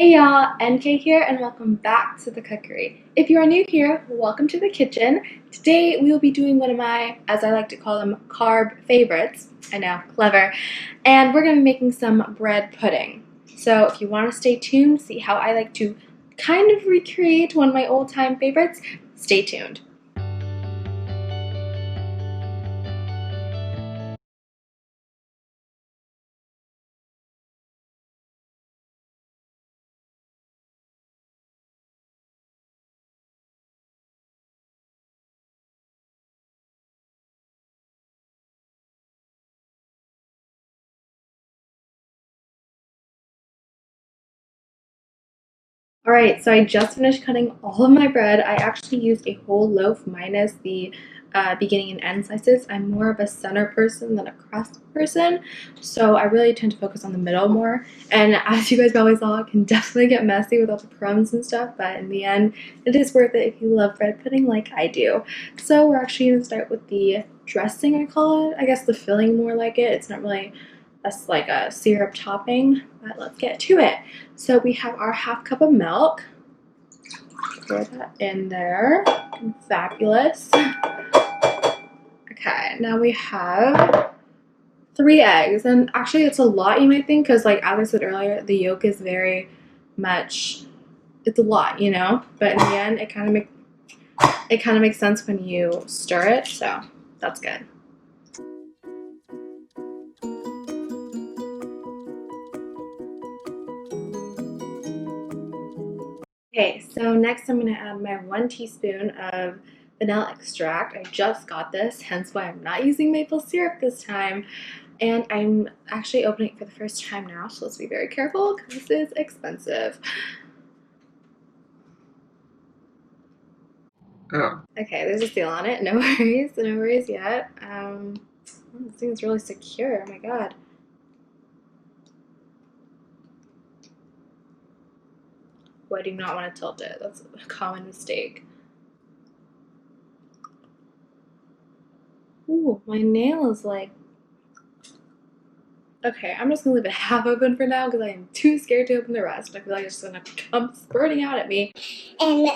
Hey y'all, NK here and welcome back to the Cookery. If you are new here, welcome to the kitchen. Today we will be doing one of my, as I like to call them, carb favorites. I know, clever. And we're going to be making some bread pudding. So if you want to stay tuned, see how I like to kind of recreate one of my old-time favorites, stay tuned. Alright, so I just finished cutting all of my bread. I actually used a whole loaf minus the beginning and end slices. I'm more of a center person than a crust person, so I really tend to focus on the middle more. And as you guys probably saw, it can definitely get messy with all the crumbs and stuff, but in the end, it is worth it if you love bread pudding like I do. So we're actually going to start with the dressing, I call it. I guess the filling more like it. It's not really like a syrup topping, but let's get to it. So we have our half cup of milk. Pour that in there. Fabulous. Okay, now we have 3 eggs, and actually it's a lot, you might think, because like as I said earlier, the yolk is very much, it's a lot, you know, but in the end it kind of makes sense when you stir it, so that's good. Okay, so next I'm going to add my 1 teaspoon of vanilla extract. I just got this, hence why I'm not using maple syrup this time. And I'm actually opening it for the first time now, so let's be very careful because this is expensive. Oh. Okay, there's a seal on it. No worries yet. This thing is really secure. Oh my god. Oh, I do not want to tilt it. That's a common mistake. Ooh, my nail is like... Okay, I'm just gonna leave it half open for now because I am too scared to open the rest. I feel like it's gonna come spurting out at me. And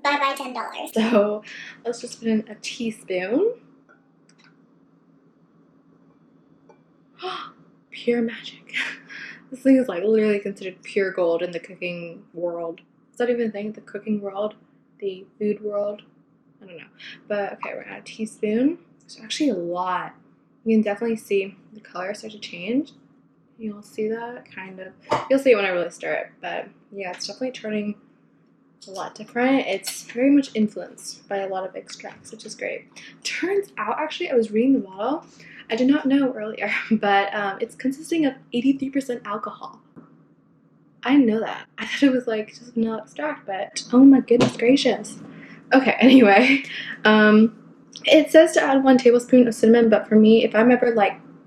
bye-bye $10. So let's just put in a teaspoon. Pure magic. This thing is like literally considered pure gold in the cooking world. Is that even a thing? The cooking world? The food world? I don't know. But okay, we're gonna add a teaspoon. It's actually a lot. You can definitely see the color start to change. You'll see that kind of. You'll see it when I really stir it. But yeah, it's definitely turning a lot different. It's very much influenced by a lot of extracts, which is great. Turns out, actually, I was reading the bottle. I did not know earlier, but it's consisting of 83% alcohol. I didn't know that. I thought it was like just vanilla extract, but oh my goodness gracious. Okay, anyway, it says to add 1 tablespoon of cinnamon, but for me, if I'm ever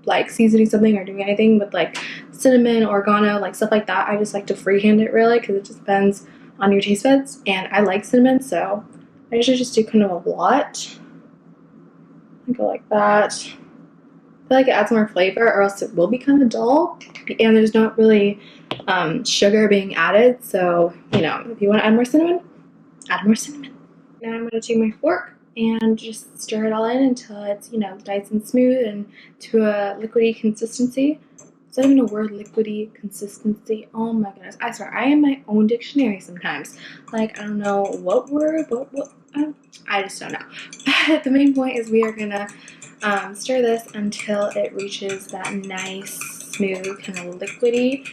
like seasoning something or doing anything with like cinnamon, oregano, like stuff like that, I just like to freehand it really because it just depends on your taste buds, and I like cinnamon, so I usually just do kind of a lot. I go like that. I feel like it adds more flavor, or else it will be kind of dull, and there's not really sugar being added, so you know, if you want to add more cinnamon, add more cinnamon. Now I'm going to take my fork and just stir it all in until it's, you know, nice and smooth and to a liquidy consistency. Is that even a word, liquidy consistency? Oh my goodness. I swear, I am my own dictionary sometimes. Like, I don't know what word, I just don't know. But the main point is we are going to stir this until it reaches that nice, smooth, kind of liquidy.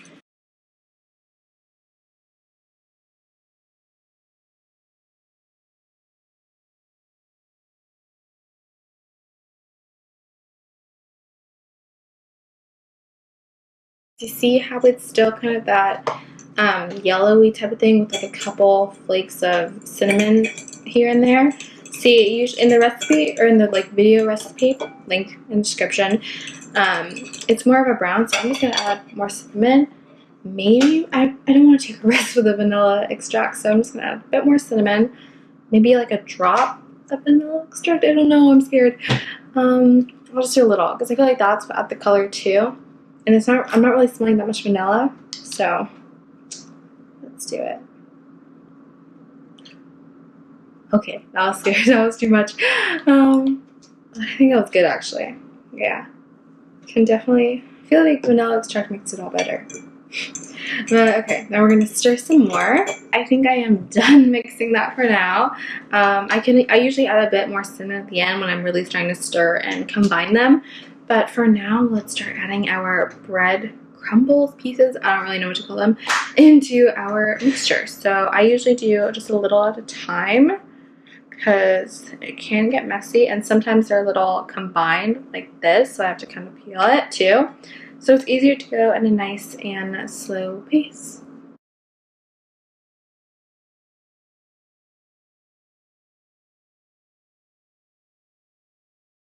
Do you see how it's still kind of that yellowy type of thing with like a couple flakes of cinnamon here and there? See, usually in the recipe or in the like video recipe, link in the description, it's more of a brown, so I'm just gonna add more cinnamon. Maybe, I don't want to take a risk with the vanilla extract, so I'm just gonna add a bit more cinnamon, maybe like a drop of vanilla extract. I don't know, I'm scared. I'll just do a little because I feel like that's what add the color too. And I'm not really smelling that much vanilla, so Let's do it. Okay, that was scary. That was too much. I think that was good actually. Yeah. Can definitely feel like vanilla extract makes it all better. But okay, now we're gonna stir some more. I think I am done mixing that for now. I usually add a bit more cinnamon at the end when I'm really starting to stir and combine them. But for now, let's start adding our bread crumbles pieces, I don't really know what to call them, into our mixture. So I usually do just a little at a time because it can get messy, and sometimes they're a little combined like this, so I have to kind of peel it too. So it's easier to go at a nice and slow pace.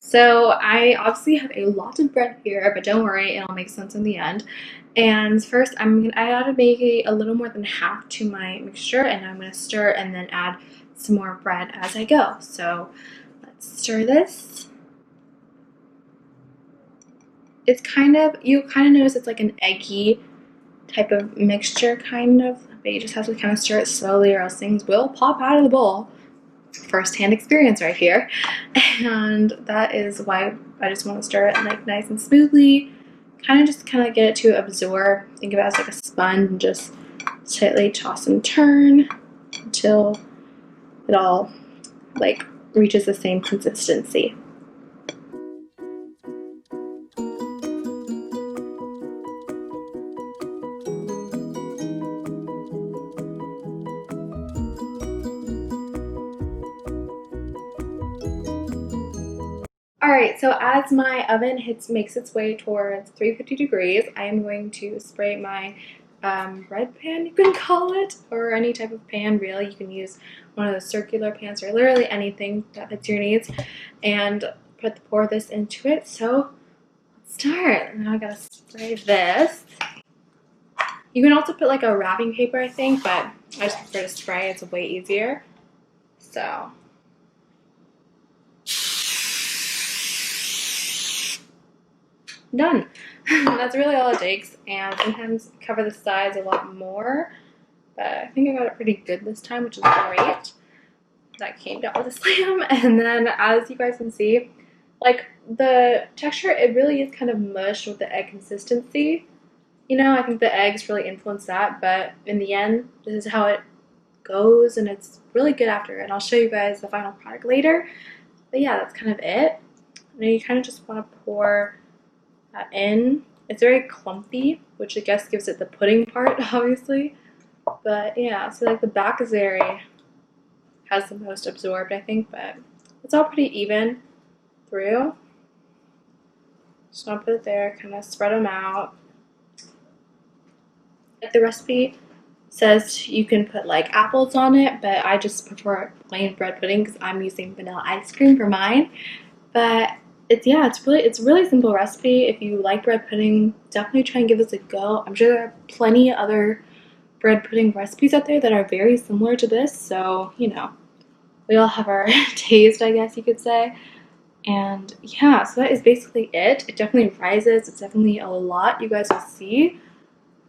So I obviously have a lot of bread here, but don't worry, it'll make sense in the end. And first, I added maybe a little more than half to my mixture, and I'm gonna stir and then add some more bread as I go. So let's stir this. It's you kind of notice it's like an eggy type of mixture, kind of, but you just have to kind of stir it slowly or else things will pop out of the bowl. First-hand experience right here. And that is why I just want to stir it like nice and smoothly, kind of get it to absorb. Think of it as like a sponge, and just slightly toss and turn until it all like reaches the same consistency. Alright, so as my oven makes its way towards 350 degrees, I am going to spray my bread pan, you can call it, or any type of pan really. You can use one of those circular pans or literally anything that fits your needs, and pour this into it. So let's start. Now I gotta spray this. You can also put like a wrapping paper, I think, but I just prefer to spray. It's way easier. So done. That's really all it takes, and sometimes cover the sides a lot more, but I think I got it pretty good this time, which is great. That came down with a slam. And then as you guys can see, like the texture, it really is kind of mush with the egg consistency. You know, I think the eggs really influence that, but in the end, this is how it goes, and it's really good after. And I'll show you guys the final product later. But yeah, that's kind of it. Now you kind of just want to pour that in. It's very clumpy, which I guess gives it the pudding part, obviously. But yeah, so like the back is has the most absorbed, I think, but it's all pretty even through. Just want to put it there, kind of spread them out. Like the recipe says you can put like apples on it, but I just prefer plain bread pudding because I'm using vanilla ice cream for mine. But it's really simple recipe. If you like bread pudding, definitely try and give this a go. I'm sure there are plenty of other bread pudding recipes out there that are very similar to this, so you know, we all have our taste, I guess you could say. And yeah, so that is basically it. It definitely rises. It's definitely a lot, you guys will see.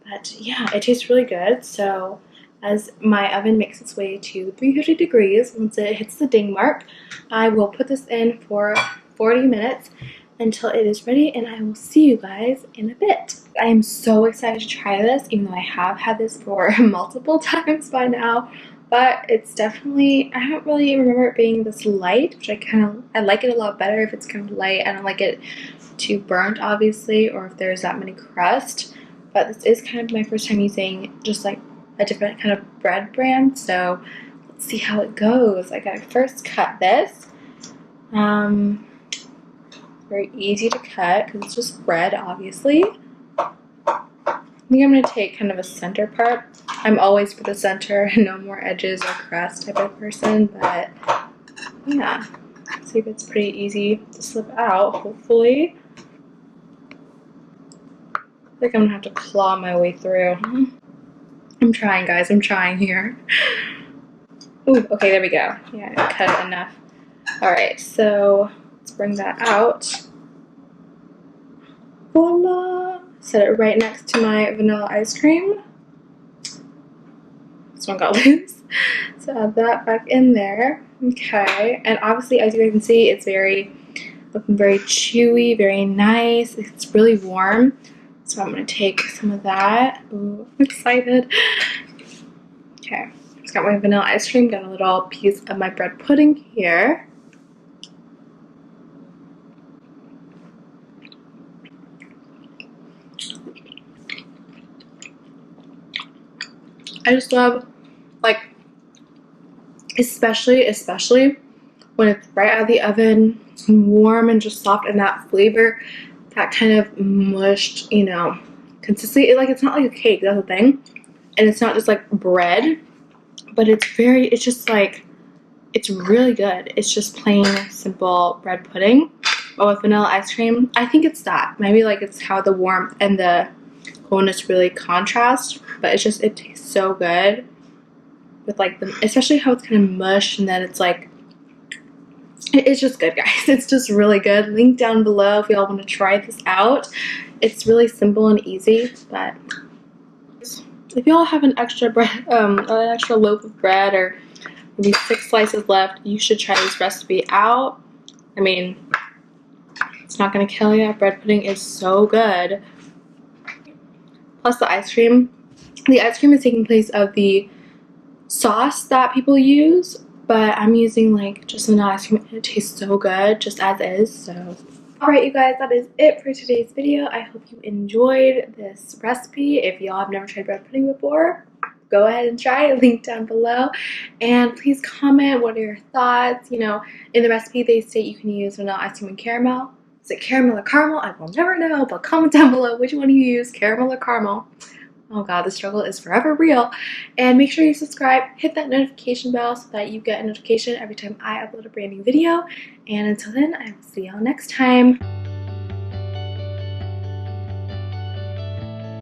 But yeah, it tastes really good. So as my oven makes its way to 350 degrees, once it hits the ding mark, I will put this in for 40 minutes until it is ready, and I will see you guys in a bit. I am so excited to try this, even though I have had this for multiple times by now. But it's definitely, I don't really remember it being this light, which I like it a lot better if it's kind of light. I don't like it too burnt, obviously, or if there's that many crust. But this is kind of my first time using just like a different kind of bread brand, so let's see how it goes. I gotta first cut this. Very easy to cut because it's just bread, obviously. I think I'm going to take kind of a center part. I'm always for the center, no more edges or crust type of person, but yeah, let's see if it's pretty easy to slip out, hopefully. I think I'm going to have to claw my way through. I'm trying, guys, I'm trying here. Ooh, okay, there we go. Yeah, I cut it enough. Alright, so let's bring that out. Voila! Set it right next to my vanilla ice cream. this one got loose. So add that back in there. Okay, and obviously, as you guys can see, it's looking very chewy, very nice. It's really warm. So I'm gonna take some of that. Ooh, I'm excited. Okay, just got my vanilla ice cream, got a little piece of my bread pudding here. I just love, like, especially when it's right out of the oven, warm and just soft, and that flavor, that kind of mushed, you know, consistency. Like, it's not like a cake, that's the thing. And it's not just like bread, but it's just like, it's really good. It's just plain, simple bread pudding, but with vanilla ice cream. I think it's that. Maybe like it's how the warmth and the coldness really contrast, but it tastes so good with like especially how it's kind of mush, and then it's like, it's just good, guys. It's just really good. Link down below if y'all want to try this out. It's really simple and easy, but if y'all have an extra loaf of bread or maybe 6 slices left, you should try this recipe out. I mean, it's not gonna kill you. Bread pudding is so good. Plus the ice cream. The ice cream is taking place of the sauce that people use, but I'm using like just vanilla ice cream. It tastes so good just as is. So alright, you guys, that is it for today's video. I hope you enjoyed this recipe. If y'all have never tried bread pudding before, go ahead and try it. Link down below. And please comment, what are your thoughts? You know, in the recipe they state you can use vanilla ice cream and caramel. Is it caramel or caramel? I will never know, but comment down below which one you use, caramel or caramel. Oh god, the struggle is forever real. And make sure you subscribe, hit that notification bell so that you get a notification every time I upload a brand new video. And until then, I will see y'all next time.